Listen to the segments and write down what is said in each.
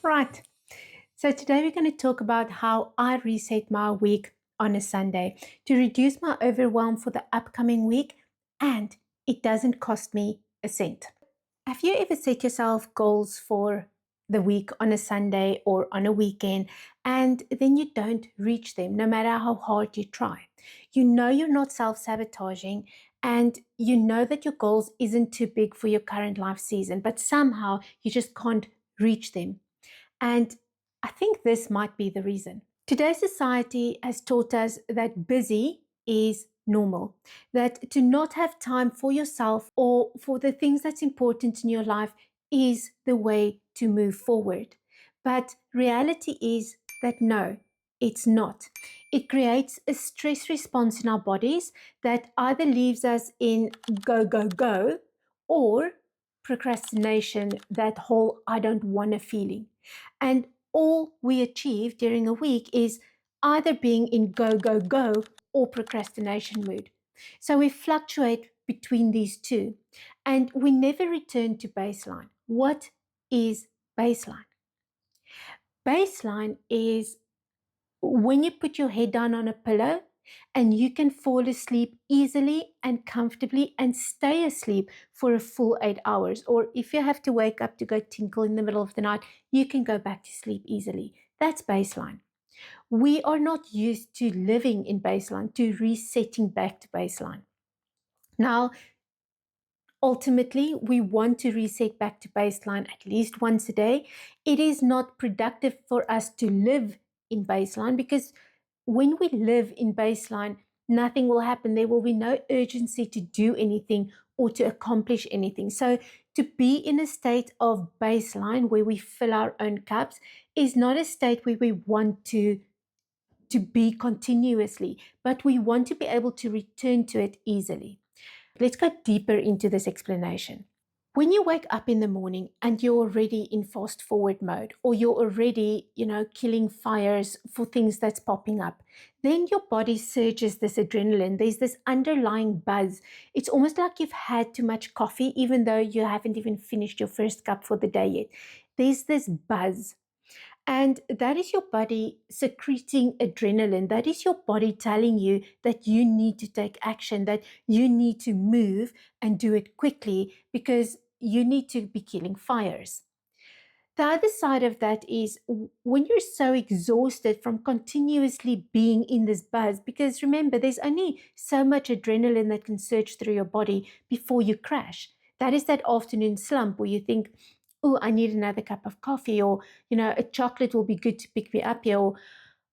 Right. So today we're going to talk about how I reset my week on a Sunday to reduce my overwhelm for the upcoming week, and it doesn't cost me a cent. Have you ever set yourself goals for the week on a Sunday or on a weekend and then you don't reach them no matter how hard you try? You know you're not self-sabotaging and you know that your goals isn't too big for your current life season, but somehow you just can't reach them. And I think this might be the reason. Today's society has taught us that busy is normal, that to not have time for yourself or for the things that's important in your life is the way to move forward. But reality is that no, it's not. It creates a stress response in our bodies that either leaves us in go, go, go, or procrastination, that whole I don't want to feeling. And all we achieve during a week is either being in go, go, go or procrastination mood. So we fluctuate between these two and we never return to baseline. What is baseline? Baseline is when you put your head down on a pillow and you can fall asleep easily and comfortably and stay asleep for a full 8 hours. Or if you have to wake up to go tinkle in the middle of the night, you can go back to sleep easily. That's baseline. We are not used to living in baseline, to resetting back to baseline. Now, ultimately, we want to reset back to baseline at least once a day. It is not productive for us to live in baseline because when we live in baseline, nothing will happen. There will be no urgency to do anything or to accomplish anything. So to be in a state of baseline where we fill our own cups is not a state where we want to be continuously, but we want to be able to return to it easily. Let's go deeper into this explanation. When you wake up in the morning and you're already in fast forward mode, or you're already, killing fires for things that's popping up, then your body surges this adrenaline. There's this underlying buzz. It's almost like you've had too much coffee, even though you haven't even finished your first cup for the day yet. There's this buzz. And that is your body secreting adrenaline. That is your body telling you that you need to take action, that you need to move and do it quickly because you need to be killing fires. The other side of that is when you're so exhausted from continuously being in this buzz, because remember, there's only so much adrenaline that can surge through your body before you crash. That is that afternoon slump where you think, oh, I need another cup of coffee, or, a chocolate will be good to pick me up here, or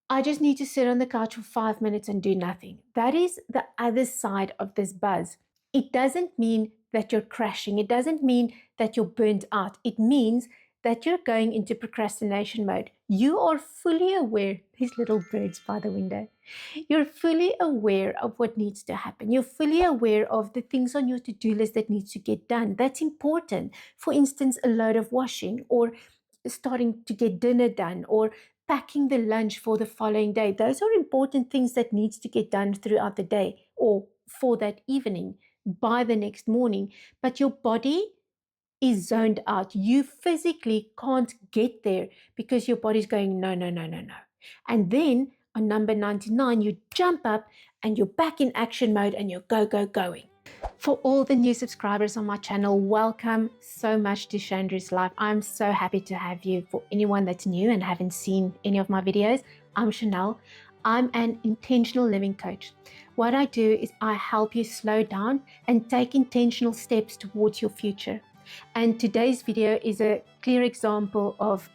I just need to sit on the couch for 5 minutes and do nothing. That is the other side of this buzz. It doesn't mean that you're crashing. It doesn't mean that you're burnt out. It means that you're going into procrastination mode. You are fully aware, these little birds by the window, you're fully aware of what needs to happen. You're fully aware of the things on your to-do list that needs to get done. That's important. For instance, a load of washing, or starting to get dinner done, or packing the lunch for the following day. Those are important things that needs to get done throughout the day or for that evening by the next morning. But your body is zoned out. You physically can't get there because your body's going, no, no, no, no, no. And then on number 99, you jump up and you're back in action mode and you're go, go, going. For all the new subscribers on my channel, welcome so much to Chandra's Life. I'm so happy to have you. For anyone that's new and haven't seen any of my videos, I'm Chanel. I'm an intentional living coach. What I do is I help you slow down and take intentional steps towards your future. And today's video is a clear example of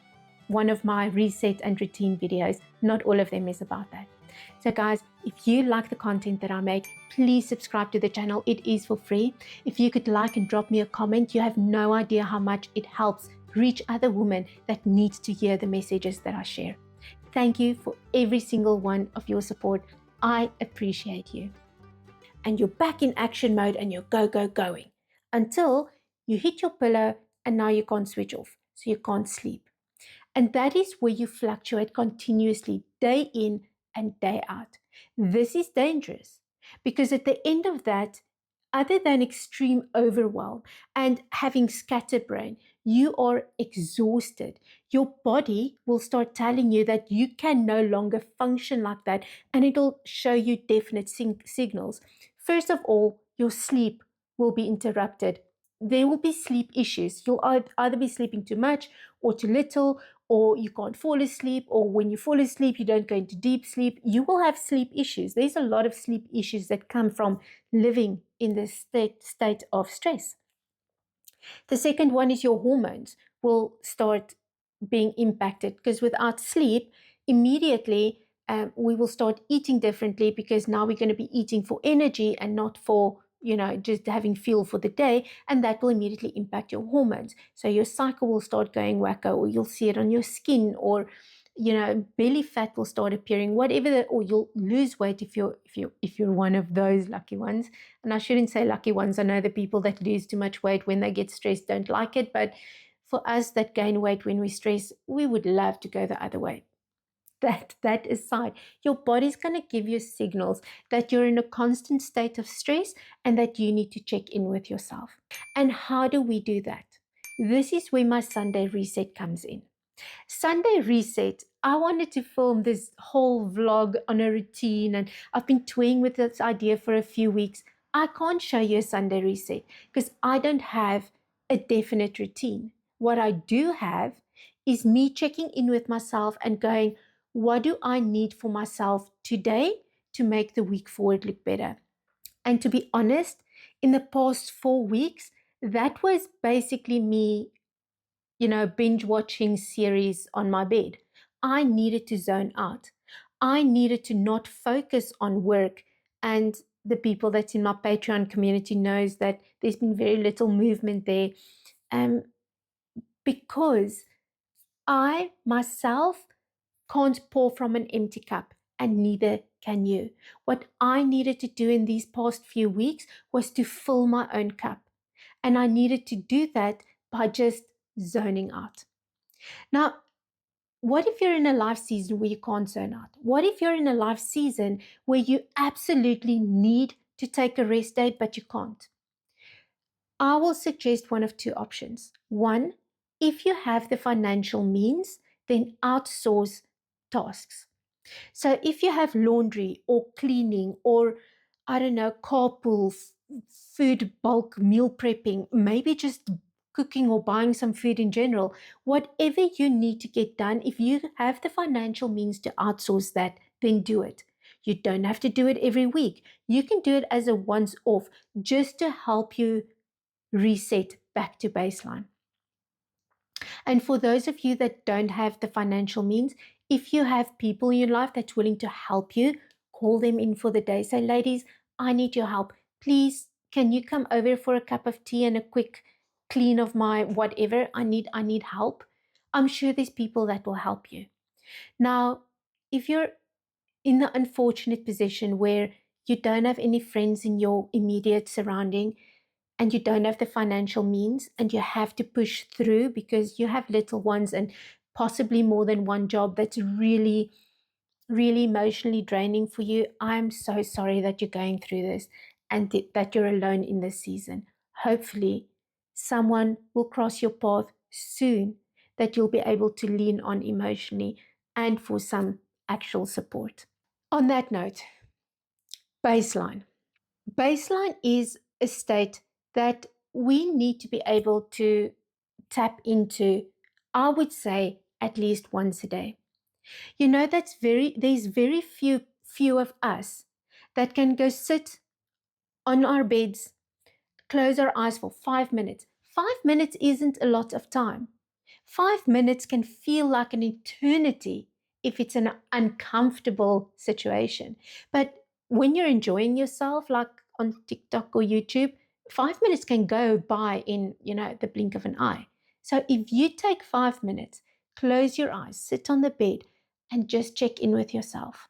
one of my reset and routine videos. Not all of them is about that. So guys, if you like the content that I make, please subscribe to the channel. It is for free. If you could like and drop me a comment, you have no idea how much it helps reach other women that need to hear the messages that I share. Thank you for every single one of your support. I appreciate you. And you're back in action mode and you're go, go, going until you hit your pillow and now you can't switch off, so you can't sleep. And that is where you fluctuate continuously, day in and day out. This is dangerous because at the end of that, other than extreme overwhelm and having scatterbrain, you are exhausted. Your body will start telling you that you can no longer function like that, and it'll show you definite signals. First of all, your sleep will be interrupted. There will be sleep issues. You'll either be sleeping too much or too little, or you can't fall asleep, or when you fall asleep, you don't go into deep sleep. You will have sleep issues. There's a lot of sleep issues that come from living in this state of stress. The second one is your hormones will start being impacted, because without sleep, immediately we will start eating differently, because now we're going to be eating for energy and not for just having fuel for the day, and that will immediately impact your hormones. So your cycle will start going wacko, or you'll see it on your skin, or belly fat will start appearing, whatever that, or you'll lose weight if you're one of those lucky ones. And I shouldn't say lucky ones. I know the people that lose too much weight when they get stressed don't like it, but for us that gain weight when we stress, we would love to go the other way. That aside, your body's going to give you signals that you're in a constant state of stress and that you need to check in with yourself. And how do we do that? This is where my Sunday reset comes in. Sunday reset, I wanted to film this whole vlog on a routine, and I've been toying with this idea for a few weeks. I can't show you a Sunday reset because I don't have a definite routine. What I do have is me checking in with myself and going, what do I need for myself today to make the week forward look better? And to be honest, in the past 4 weeks, that was basically me binge watching series on my bed. I needed to zone out. I needed to not focus on work. And the people that's in my Patreon community knows that there's been very little movement there, because I myself can't pour from an empty cup, and neither can you. What I needed to do in these past few weeks was to fill my own cup. And I needed to do that by just zoning out. Now, what if you're in a life season where you can't zone out? What if you're in a life season where you absolutely need to take a rest day, but you can't? I will suggest one of two options. One, if you have the financial means, then outsource tasks. So if you have laundry or cleaning or, I don't know, carpool, food bulk meal prepping, maybe just cooking or buying some food in general, whatever you need to get done, if you have the financial means to outsource that, then do it. You don't have to do it every week. You can do it as a once off, just to help you reset back to baseline. And for those of you that don't have the financial means, if you have people in your life that's willing to help you, call them in for the day. Say, ladies, I need your help. Please, can you come over for a cup of tea and a quick clean of my whatever? I need help. I'm sure there's people that will help you. Now, if you're in the unfortunate position where you don't have any friends in your immediate surrounding, and you don't have the financial means, and you have to push through because you have little ones and possibly more than one job that's really, really emotionally draining for you, I'm so sorry that you're going through this and that you're alone in this season. Hopefully, someone will cross your path soon that you'll be able to lean on emotionally and for some actual support. On that note, baseline. Baseline is a state that we need to be able to tap into, I would say, at least once a day. There's very few of us that can go sit on our beds, close our eyes for 5 minutes. 5 minutes isn't a lot of time. 5 minutes can feel like an eternity if it's an uncomfortable situation. But when you're enjoying yourself, like on TikTok or YouTube, 5 minutes can go by in, the blink of an eye. So if you take 5 minutes, close your eyes, sit on the bed, and just check in with yourself.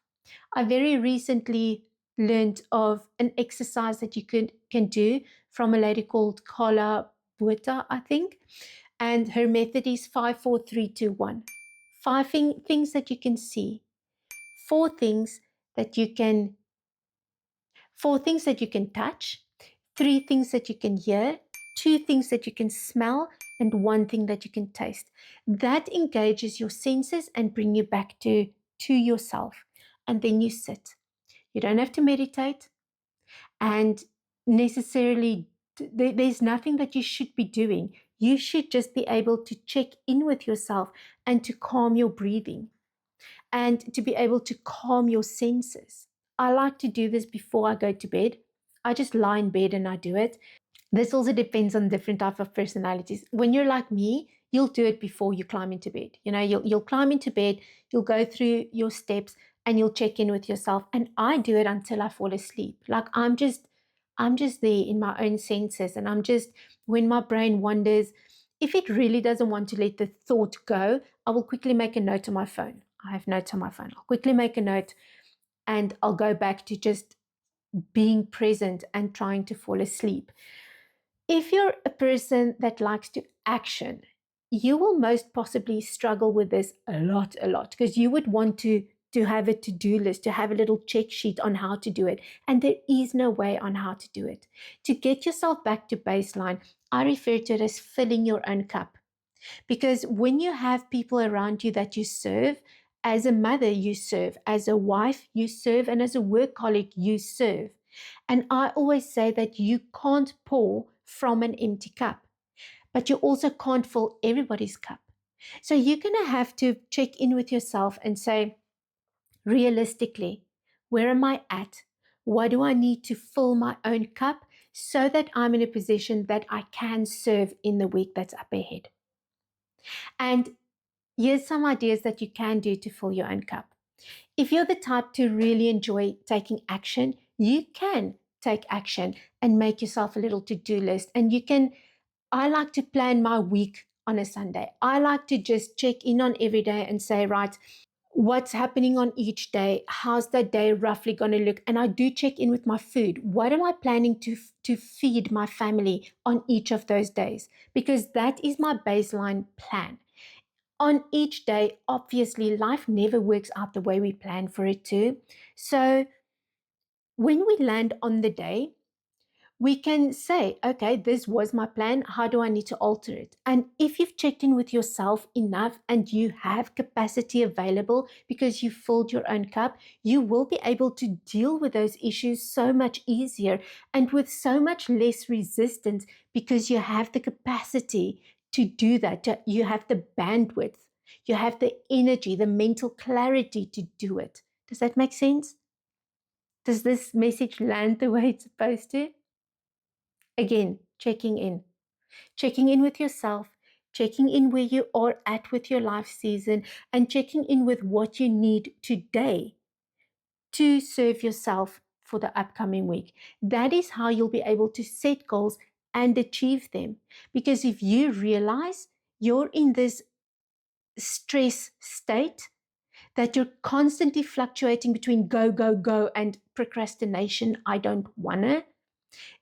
I very recently learned of an exercise that you can do from a lady called Carla Bueta, I think. And her method is 5, 4, 3, 2, 1. Five things that you can see, four things that you can touch, three things that you can hear, two things that you can smell, and one thing that you can taste. That engages your senses and bring you back to yourself. And then you sit. You don't have to meditate, and necessarily there's nothing that you should be doing. You should just be able to check in with yourself and to calm your breathing and to be able to calm your senses. I like to do this before I go to bed. I just lie in bed and I do it. This also depends on different type of personalities. When you're like me, you'll do it before you climb into bed. You'll climb into bed, you'll go through your steps and you'll check in with yourself. And I do it until I fall asleep. Like I'm just there in my own senses, and I'm just, when my brain wanders, if it really doesn't want to let the thought go, I will quickly make a note on my phone. I have notes on my phone. I'll quickly make a note and I'll go back to just being present and trying to fall asleep. If you're a person that likes to action, you will most possibly struggle with this a lot, because you would want to have a to-do list, to have a little check sheet on how to do it. And there is no way on how to do it. To get yourself back to baseline, I refer to it as filling your own cup. Because when you have people around you that you serve, as a mother, you serve, as a wife, you serve, and as a work colleague, you serve. And I always say that you can't pour from an empty cup, but you also can't fill everybody's cup. So you're going to have to check in with yourself and say, realistically, where am I at? What do I need to fill my own cup so that I'm in a position that I can serve in the week that's up ahead? And here's some ideas that you can do to fill your own cup. If you're the type to really enjoy taking action, you can take action and make yourself a little to-do list. And I like to plan my week on a Sunday. I like to just check in on every day and say, right, what's happening on each day? How's that day roughly going to look? And I do check in with my food. What am I planning to feed my family on each of those days? Because that is my baseline plan. On each day, obviously, life never works out the way we plan for it to. So when we land on the day, we can say, okay, this was my plan. How do I need to alter it? And if you've checked in with yourself enough and you have capacity available because you filled your own cup, you will be able to deal with those issues so much easier and with so much less resistance, because you have the capacity to do that. You have the bandwidth, you have the energy, the mental clarity to do it. Does that make sense? Does this message land the way it's supposed to? Again, checking in with yourself, checking in where you are at with your life season, and checking in with what you need today to serve yourself for the upcoming week. That is how you'll be able to set goals and achieve them. Because if you realize you're in this stress state, that you're constantly fluctuating between go, go, go and procrastination, I don't wanna,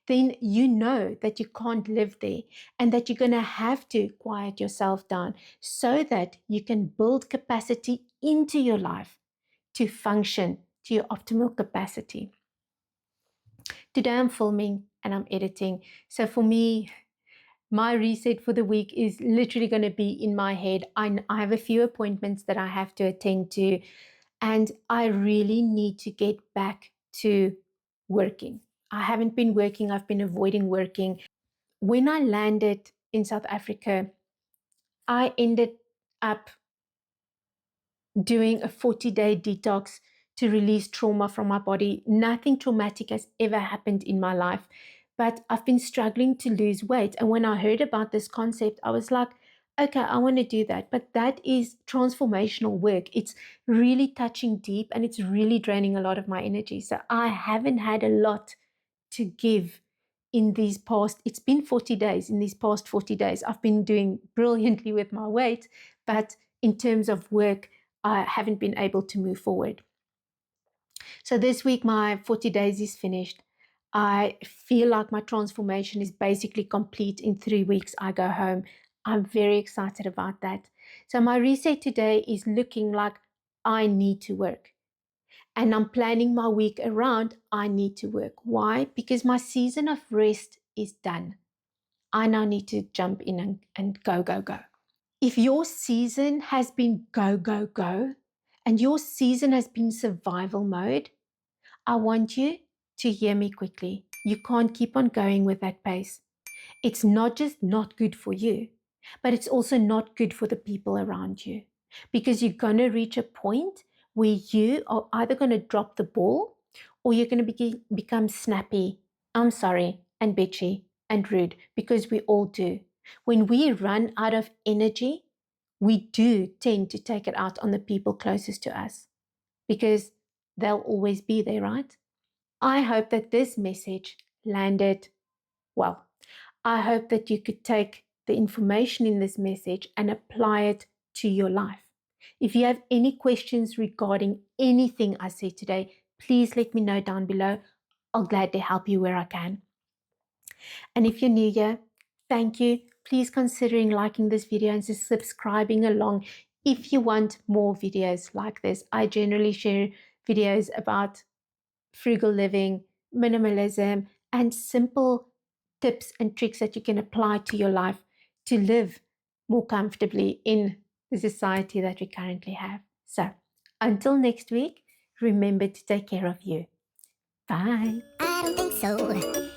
then you know that you can't live there and that you're going to have to quiet yourself down so that you can build capacity into your life to function to your optimal capacity. Today I'm filming and I'm editing. So for me, my reset for the week is literally going to be in my head. I have a few appointments that I have to attend to, and I really need to get back to working. I haven't been working, I've been avoiding working. When I landed in South Africa, I ended up doing a 40-day detox to release trauma from my body. Nothing traumatic has ever happened in my life, but I've been struggling to lose weight. And when I heard about this concept, I was like, okay, I want to do that. But that is transformational work. It's really touching deep and it's really draining a lot of my energy. So I haven't had a lot to give in these past, it's been 40 days. In these past 40 days, I've been doing brilliantly with my weight, but in terms of work, I haven't been able to move forward. So this week, my 40 days is finished. I feel like my transformation is basically complete. In 3 weeks, I go home. I'm very excited about that. So my reset today is looking like I need to work. And I'm planning my week around I need to work. Why? Because my season of rest is done. I now need to jump in and go, go, go. If your season has been go, go, go, and your season has been survival mode, I want you to hear me quickly. You can't keep on going with that pace. It's not just not good for you, but it's also not good for the people around you, because you're going to reach a point where you are either going to drop the ball or you're going to become snappy, I'm sorry, and bitchy and rude, because we all do. When we run out of energy, we do tend to take it out on the people closest to us, because they'll always be there, right? I hope that this message landed well. I hope that you could take the information in this message and apply it to your life. If you have any questions regarding anything I said today, please let me know down below. I'll gladly help you where I can. And if you're new here, thank you. Please consider liking this video and just subscribing along if you want more videos like this. I generally share videos about frugal living, minimalism, and simple tips and tricks that you can apply to your life to live more comfortably in the society that we currently have. So, until next week, remember to take care of you. Bye. I don't think so.